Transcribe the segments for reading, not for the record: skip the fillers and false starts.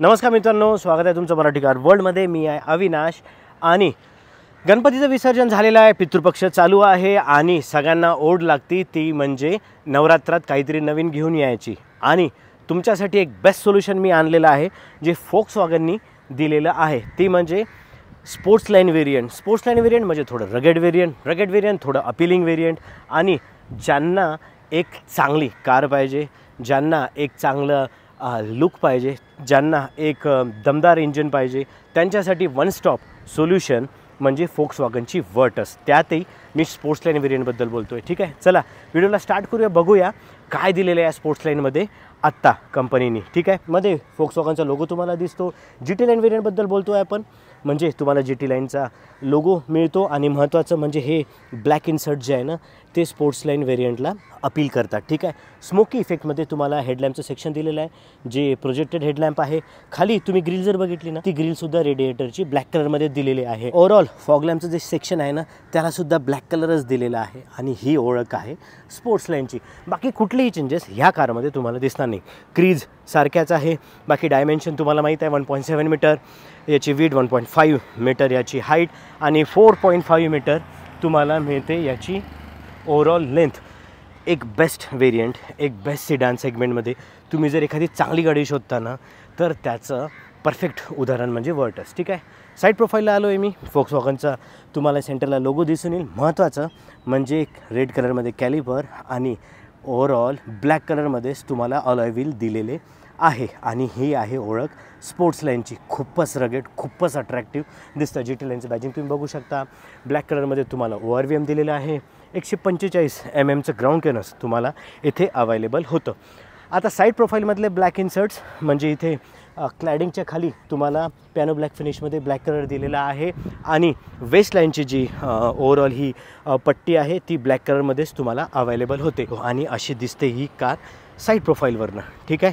नमस्कार मित्रांनो, स्वागत आहे तुमचं मराठी कार वर्ल्डमध्ये। मी आहे अविनाश आणि गणपतीचं विसर्जन झालेलं आहे, पितृपक्ष चालू आहे आणि सगळ्यांना ओढ लागती ती म्हणजे नवरात्रात काहीतरी नवीन घेऊन यायची। आणि तुमच्यासाठी एक बेस्ट सोल्यूशन मी आणलेलं आहे जे फोक्सवॅगननी दिलेलं आहे, ती म्हणजे sports line variant. Sports line variant म्हणजे थोडं रगेड वेरियंट थोडं अपीलिंग वेरियंट आणि ज्यांना एक चांगली कार पाहिजे, ज्यांना एक चांगलं लुक पाहिजे, ज्यांना एक दमदार इंजिन पाहिजे, त्यांच्यासाठी वन स्टॉप सोल्यूशन म्हणजे फोक्सवॅगनची वर्टस। त्यातही मी स्पोर्ट्स लाइन वेरियंटबद्दल बोलतोय। ठीक आहे, चला व्हिडिओला स्टार्ट करूया, बघूया काय दिलेलं आहे स्पोर्ट्स लाइनमध्ये आत्ता कंपनीने। ठीक आहे, मध्ये फोक्सवॅगनचा लोगो तुम्हाला दिसतो। GT लाइन वेरियंटबद्दल बोलतोय आपण, म्हणजे तुम्हाला GT लाइनचा लोगो मिळतो आणि महत्त्वाचं म्हणजे हे ब्लॅक इन्सर्ट जे आहे ना ते स्पोर्ट्स लाइन वेरियंटला अपील करतात। ठीक आहे, स्मोकी इफेक्टमध्ये तुम्हाला हेडलॅम्पचं सेक्शन दिलेलं आहे, जे प्रोजेक्टेड हेडलॅम्प आहे। खाली तुम्ही ग्रिल जर बघितली ना, ती ग्रिलसुद्धा रेडिएटरची ब्लॅक कलरमध्ये दिलेली आहे। ओव्हरऑल फॉग लॅम्पचं जे सेक्शन आहे ना त्यालासुद्धा ब्लॅक कलरच दिलेला आहे आणि ही ओळख आहे स्पोर्ट्स लाइनची। बाकी कुठलेही चेंजेस ह्या कारमध्ये तुम्हाला दिसणार नाही। क्रीज सारख्याच आहे, बाकी डायमेन्शन तुम्हाला माहीत आहे 1.7 मीटर याची विड्थ, 1.5 मीटर याची हाईट आणि 4.5 मीटर तुम्हाला मिळते याची ओव्हरऑल लेंथ। एक बेस्ट वेरियंट, एक बेस्ट सिडान सेगमेंटमध्ये तुम्ही जर एखादी चांगली गाडी शोधता ना तर त्याचं परफेक्ट उदाहरण म्हणजे वर्टस। ठीक आहे, साईड प्रोफाईलला आलो आहे मी। फोक्सवॅगनचा तुम्हाला सेंटरला लोगो दिसून येईल। महत्त्वाचं म्हणजे एक रेड कलरमध्ये कॅलिपर आणि ओव्हरऑल ब्लॅक कलरमध्येच तुम्हाला अलॉय व्हील दिलेले आहे आणि ही आहे ओळख स्पोर्ट्स लाइनची। खूपच रगेड, खूपच अट्रॅक्टिव्ह दिसतं। GT लाइनचं बॅजिंग तुम्ही बघू शकता। ब्लॅक कलरमध्ये तुम्हाला ORVM दिलेलं आहे। 145 mm ग्राउंड क्लिअरन्स तुम्हाला इथे अवेलेबल होतं। आता साईड प्रोफाईलमधले ब्लॅक इन्सर्ट्स म्हणजे इथे क्लॅडिंगच्या खाली तुम्हाला पियानो ब्लॅक फिनिशमध्ये ब्लॅक कलर दिलेला आहे आणि वेस्ट लाईनची जी ओव्हरऑल ही पट्टी आहे ती ब्लॅक कलरमध्येच तुम्हाला अवेलेबल होते आणि अशी दिसते ही कार साईड प्रोफाईलवरनं। ठीक आहे,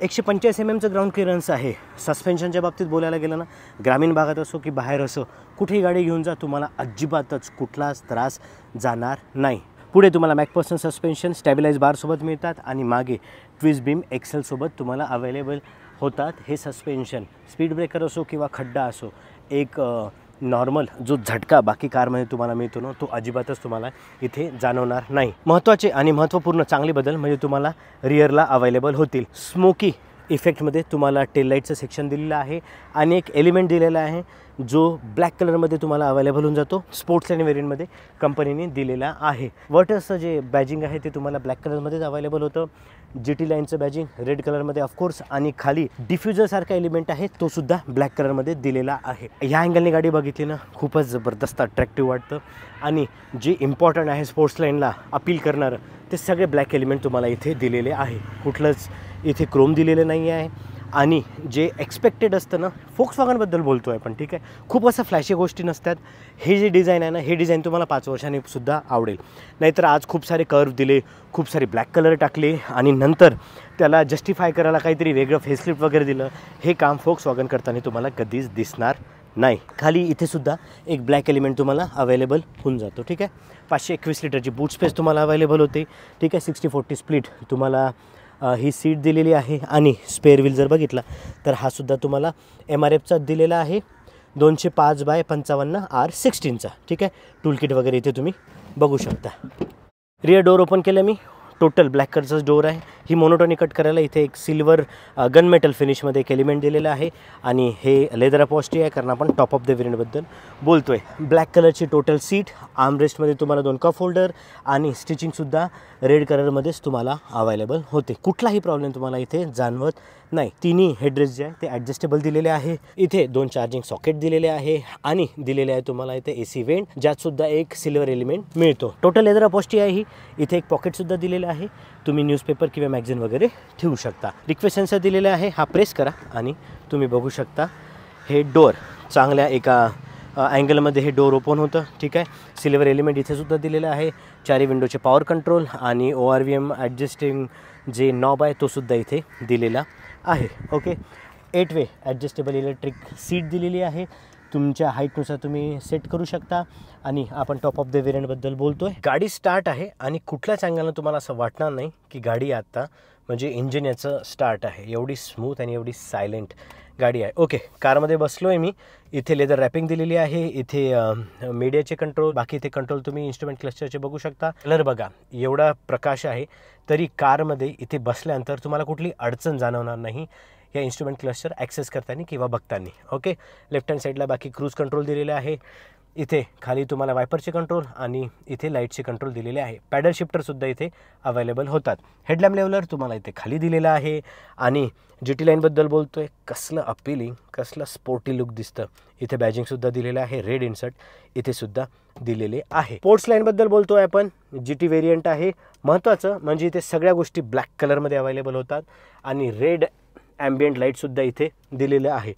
145 mm ग्राउंड क्लिअरन्स आहे। सस्पेन्शनच्या बाबतीत बोलायला गेलं ना, ग्रामीण भागात असो की बाहेर असो, कुठेही गाडी घेऊन जा तुम्हाला अजिबातच कुठलाच त्रास जाणार नाही। पुढे तुम्हाला मॅकपर्सन सस्पेन्शन स्टॅबिलाइज बारसोबत मिळतात आणि मागे ट्विस्ट बीम एक्सेलसोबत तुम्हाला अवेलेबल होतात। हे सस्पेन्शन स्पीड ब्रेकर असो किंवा खड्डा असो, एक नॉर्मल जो झटका बाकी कारमध्ये तुम्हाला मिळतो ना तो अजिबातच तुम्हाला इथे जाणवणार नाही। महत्त्वाचे आणि महत्त्वपूर्ण चांगले बदल म्हणजे तुम्हाला रिअरला अवेलेबल होतील। स्मोकी इफेक्टमध्ये तुम्हाला टेल लाईटचं सेक्शन दिलेलं आहे आणि एक एलिमेंट दिलेला आहे जो ब्लॅक कलरमध्ये तुम्हाला अवेलेबल होऊन जातो। स्पोर्ट्स लाइन वेरियंटमध्ये कंपनीने दिलेला आहे। वर्टसचं जे बॅजिंग आहे ते तुम्हाला ब्लॅक कलरमध्येच अवेलेबल होतं। GT लाइनचं बॅजिंग रेड कलरमध्ये ऑफकोर्स आणि खाली डिफ्युजरसारखा एलिमेंट आहे तो सुद्धा ब्लॅक कलरमध्ये दिलेला आहे। ह्या अँगलने गाडी बघितली ना खूपच जबरदस्त अट्रॅक्टिव्ह वाटतं आणि जे इम्पॉर्टंट आहे स्पोर्ट्स लाइनला अपील करणारं ते सगळे ब्लॅक एलिमेंट तुम्हाला इथे दिलेले आहे। कुठलंच इथे क्रोम दिलेलं नाही आहे आणि जे एक्सपेक्टेड असतं ना, फोक्सवॅगनबद्दल बोलतो आहे पण, ठीक आहे, खूप असं फ्लॅशी गोष्टी नसतात। हे जे डिझाईन आहे ना हे डिझाईन तुम्हाला 5 वर्षांनी सुद्धा आवडेल। नाहीतर आज खूप सारे कर्व दिले, खूप सारे ब्लॅक कलर टाकले आणि नंतर त्याला जस्टिफाय करायला काहीतरी वेगळं फेसलिफ्ट वगैरे दिलं, हे काम फोक्सवॅगन करताना तुम्हाला कधीच दिसणार नाही। खाली इथे सुद्धा एक ब्लॅक एलिमेंट तुम्हाला अवेलेबल होऊन जातो। ठीक आहे, 521 लिटरची बूट स्पेस तुम्हाला अवेलेबल होते। ठीक आहे, 60-40 स्प्लिट तुम्हाला ही सीट दिलेली आहे आणि स्पेअर व्हील जर बघितला तर हा सुद्धा तुम्हाला MRFचा दिलेला आहे, 205/55 R16चा। ठीक आहे, टूलकिट वगैरे इथे तुम्ही बघू शकता। रिअर डोर ओपन केलं मी, टोटल ब्लॅक कलरचाच डोर आहे। ही मोनोटोनी कट करायला इथे एक सिल्वर गन मेटल फिनिशमध्ये एक एलिमेंट दिलेलं आहे आणि हे लेदर अपॉस्टी आहे कारण आपण टॉप ऑफ द वेरियंटबद्दल बोलतोय। ब्लॅक कलरची टोटल सीट, आर्मरेस्टमध्ये तुम्हाला 2 कप होल्डर आणि स्टिचिंगसुद्धा रेड कलरमध्येच तुम्हाला अवेलेबल होते। कुठलाही प्रॉब्लेम तुम्हाला इथे जाणवत नाही। तिन्ही हेडरेस्ट जे आहे ते ॲडजस्टेबल दिलेले आहे। इथे 2 चार्जिंग सॉकेट दिलेले आहे आणि दिलेले आहे तुम्हाला इथे AC वेंट, ज्यात सुद्धा एक सिल्वर एलिमेंट मिळतो। टोटल लेदर अपॉस्टी आहे ही। इथे एक पॉकेटसुद्धा दिलेलं आहे, तुम्ही न्यूजपेपर किंवा मॅगझिन वगैरे ठेवू शकता। रिक्वेस्ट सेन्सर दिलेला आहे, हा प्रेस करा आणि तुम्ही बघू शकता हे डोअर चांगल्या एका अँगलमध्ये हे डोअर ओपन होतं। ठीक आहे, सिल्वर एलिमेंट इथे सुद्धा दिलेलं आहे। 4 विंडोचे पॉवर कंट्रोल आणि ORVM ॲडजस्टिंग जे नॉब आहे तो सुद्धा इथे दिलेला आहे। ओके, 8 वे ॲडजस्टेबल इलेक्ट्रिक सीट दिलेली आहे। तुमच्या हाईटनुसार तुम्ही सेट करू शकता. आणि आपण टॉप ऑफ द व्हेरियंटबद्दल बोलतोय. गाडी स्टार्ट आहे आणि कुठल्याच अँगलनं तुम्हाला असं वाटणार नाही की गाडी आता म्हणजे इंजिन याचं स्टार्ट आहे. एवढी स्मूथ आणि एवढी सायलेंट गाडी आहे. ओके, कारमध्ये बसलो आहे मी. इथे लेदर रॅपिंग दिलेली आहे. इथे मीडियाचे कंट्रोल, बाकी इथे कंट्रोल तुम्ही इन्स्ट्रुमेंट क्लस्टरचे बघू शकता. कलर बघा, एवढा प्रकाश आहे तरी कारमध्ये इथे बसल्यानंतर तुम्हाला कुठली अडचण जाणवणार नाही या इन्स्ट्रुमेंट क्लस्टर ॲक्सेस करताना किंवा बघताना. ओके, लेफ्ट हँड साईडला बाकी क्रूज कंट्रोल दिलेले आहे. इथे खाली तुम्हाला वायपरचे कंट्रोल आणि इथे लाईटचे कंट्रोल दिलेले आहे. पॅडल शिफ्टरसुद्धा इथे अवेलेबल होतात. हेडलॅम्प लेवलर तुम्हाला इथे खाली दिलेला आहे. आणि GT लाईनबद्दल बोलतो आहे, कसलं अपिलिंग, कसलं स्पोर्टी लुक दिसतं. इथे बॅजिंगसुद्धा दिलेलं आहे. रेड इन्सर्ट इथे सुद्धा दिलेले आहे. स्पोर्ट्स लाईनबद्दल बोलतो आहे आपण, GT व्हेरियंट आहे. महत्त्वाचं म्हणजे इथे सगळ्या गोष्टी ब्लॅक कलरमध्ये अवेलेबल होतात आणि रेड ॲम्बियंट लाईटसुद्धा इथे दिलेलं आहे.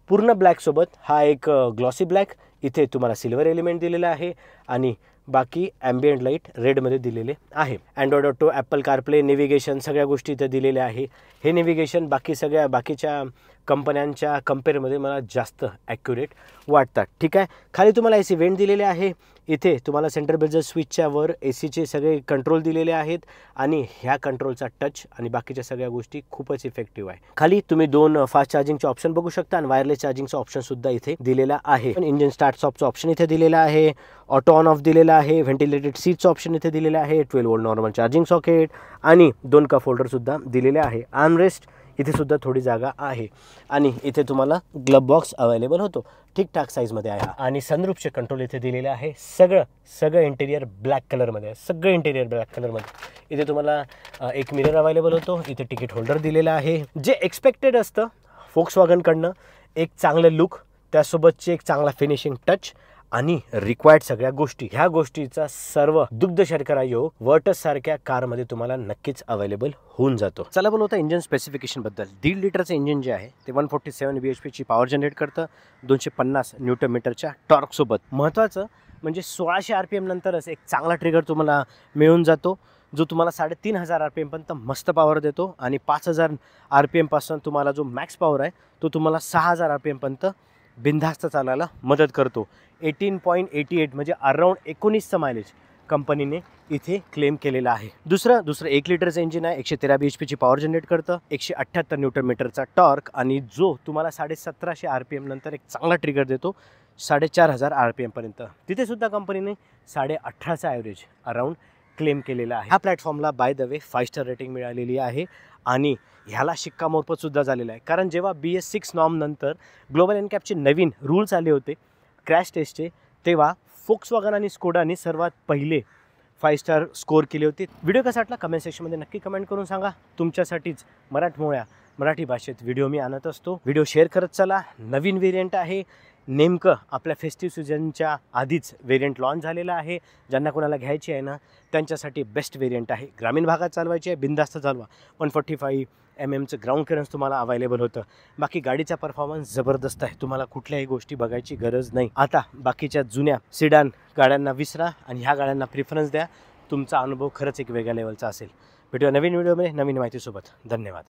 पूर्ण ब्लॅकसोबत हा एक ग्लॉसी ब्लॅक, इथे तुम्हाला सिल्वर एलिमेंट दिलेला आहे आणि बाकी ॲम्बियंट लाईट रेडमध्ये दिलेले आहे. Android auto, Apple CarPlay, navigation सगळ्या गोष्टी इथे दिलेल्या आहे. हे नेव्हिगेशन बाकीच्या कंपन्यांच्या कंपेअरमध्ये मला जास्त ॲक्युरेट वाटतात. ठीक आहे. खाली तुम्हाला AC वेंट दिलेले आहे. इथे तुम्हाला सेंटर बेजर स्विचच्या वर ACचे सगळे कंट्रोल दिलेले आहेत आणि ह्या कंट्रोलचा टच आणि बाकीच्या सगळ्या गोष्टी खूपच इफेक्टिव्ह आहे. खाली तुम्ही 2 फास्ट चार्जिंगचे ऑप्शन बघू शकता आणि वायरलेस चार्जिंगचा ऑप्शनसुद्धा इथे दिलेला आहे. इंजिन स्टार्ट स्टॉपचं ऑप्शन इथे दिलेला आहे. ऑटो ऑन ऑफ दिलेला आहे. व्हेंटिलेटेड सीटचं ऑप्शन इथे दिलेलं आहे. 12 वोल्ट नॉर्मल चार्जिंग सॉकेट आणि 2 कप होल्डरसुद्धा दिलेले आहे. आर्मरेस्ट इथे सुद्धा थोडी जागा आहे आणि इथे तुम्हाला ग्लब बॉक्स अवेलेबल होतो. ठीकठाक साईजमध्ये आहे. आणि सनरूफचे कंट्रोल इथे दिलेले आहे. सगळं इंटेरियर ब्लॅक कलरमध्ये आहे. सगळं इंटेरियर ब्लॅक कलरमध्ये. इथे तुम्हाला एक मिरर अवेलेबल होतो. इथे तिकीट होल्डर दिलेला आहे. जे एक्सपेक्टेड असतं फोक्सवॅगनकडनं, एक चांगलं लुक, त्यासोबतचे एक चांगला फिनिशिंग टच आणि रिक्वायर्ड सगळ्या गोष्टी, ह्या गोष्टीचा सर्व दुग्ध शर्करा योग वर्टस सारख्या कारमध्ये तुम्हाला नक्कीच अवेलेबल होऊन जातो. चला बोलू आता इंजिन स्पेसिफिकेशनबद्दल. 1.5 लिटरचं इंजिन जे आहे ते 147 bhpची पॉवर जनरेट करतं 250 न्यूटन मीटरच्या टॉर्कसोबत. महत्त्वाचं म्हणजे 1600 RPM नंतरच एक चांगला ट्रिगर तुम्हाला मिळून जातो जो तुम्हाला 3500 RPM पर्यंत मस्त पॉवर देतो आणि 5000 RPM पासून तुम्हाला जो मॅक्स पॉवर आहे तो तुम्हाला 6000 RPM पर्यंत बिनधास्त चालायला मदत करतो. 18.88 म्हणजे अराउंड 19चं मायलेज कंपनीने इथे क्लेम केलेला आहे. दुसरं 1 लिटरचं इंजिन आहे. 113 bhpची पॉवर जनरेट करतं, 178 न्यूटन मीटरचा टॉर्क आणि जो तुम्हाला 1750 RPM नंतर एक चांगला ट्रिगर देतो 4500 RPM पर्यंत. तिथे सुद्धा कंपनीने 18.5चा ॲव्हरेज अराउंड क्लेम केलेला आहे. ह्या प्लॅटफॉर्मला by the way 5 star rating मिळालेली आहे आणि ह्याला शिक्कामोर्फत सुद्धा झालेला आहे. कारण जेव्हा BS6 नॉर्म नंतर ग्लोबल एनकॅपचे नवीन रूल्स आले होते क्रॅश टेस्टचे, तेव्हा फोक्सवॅगन आणि स्कोडाने सर्वात पहिले 5 स्टार स्कोर केले होते. व्हिडिओ कसा वाटला कमेंट सेक्शनमध्ये नक्की कमेंट करून सांगा. तुमच्यासाठीच मराठी भाषेत व्हिडिओ मी आणत असतो. व्हिडिओ शेअर करत चला. नवीन व्हेरियंट आहे. नेमकं आपल्या फेस्टिव्ह सीझनच्या आधीच व्हेरियंट लॉन्च झालेला आहे. ज्यांना कोणाला घ्यायची आहे ना त्यांच्यासाठी बेस्ट व्हेरियंट आहे. ग्रामीण भागात चालवायची आहे, बिनधास्त चालवा. 145 mmचं ग्राउंड क्लिअरन्स तुम्हाला अवेलेबल होतं. बाकी गाडीचा परफॉर्मन्स जबरदस्त आहे. तुम्हाला कुठल्याही गोष्टी बघायची गरज नाही. आता बाकीच्या जुन्या सिडान गाड्यांना विसरा आणि ह्या गाड्यांना प्रिफरन्स द्या. तुमचा अनुभव खरंच एक वेगळ्या लेवलचा असेल. भेटूया नवीन व्हिडिओमध्ये नवीन माहितीसोबत. धन्यवाद.